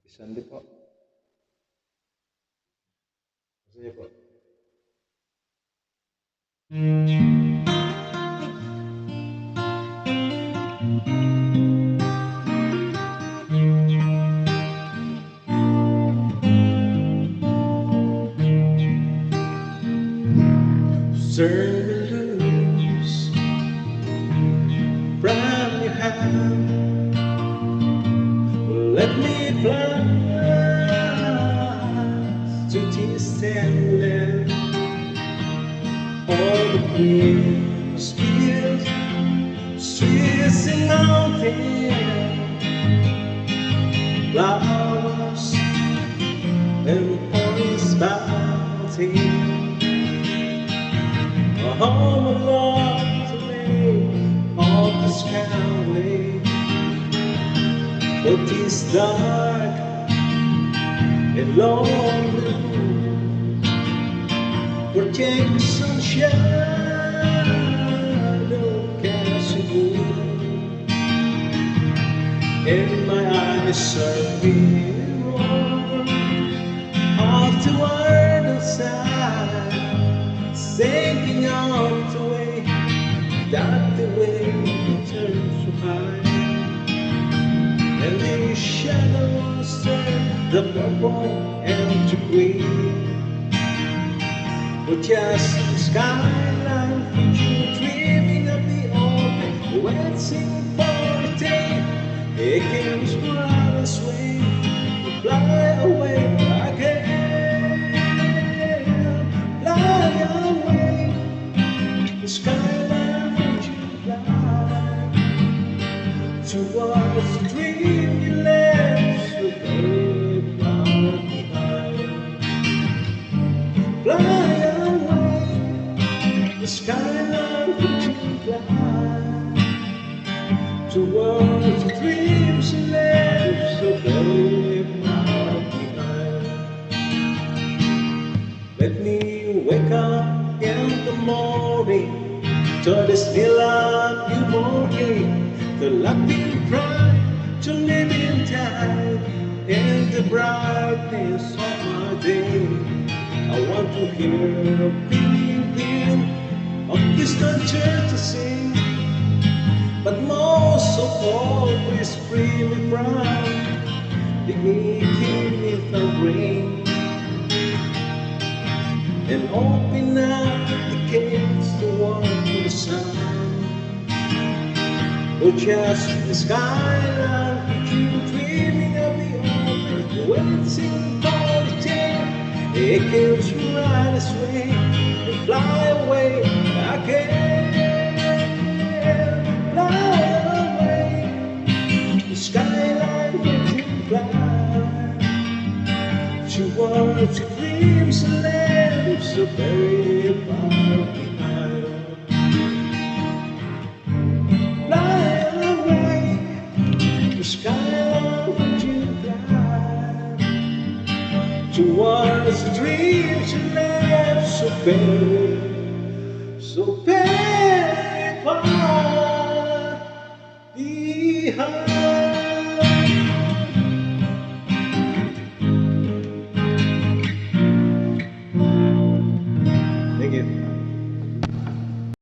Isandi po. Masaya po. Turn me loose from your hand. Let me fly to distant land. All the green fields, streets and mountains, flowers and forest bounty. A home along the lake of the skyway. But this dark and lonely room projects some shadow casting gloom, and my eyes are mirror of the world outside, sinking out the way that the wind turns to high. And the shadows turn the purple and to green, but just the skyline future dreaming of the open, waiting for the day it comes right this way to fly away again, fly away. The skyline future fly towards the dream you left so very far behind. Fly away, the skyline could you fly towards the dreams you left so very far behind. Let me wake up in the morning to the still of your morning, the laughing pride, to live in time in the brightness of my day. I want to hear a beating of distant church to sing, but most of all, please free me from the beneath the rain, and open up the gates to walk to the sun. Or just the skyline, you dreaming of the open, waiting for the day it comes right this way to fly away again, fly away. The skyline you fly towards the dreams and live so very far behind. Skyline you fly towards the dreams you left so very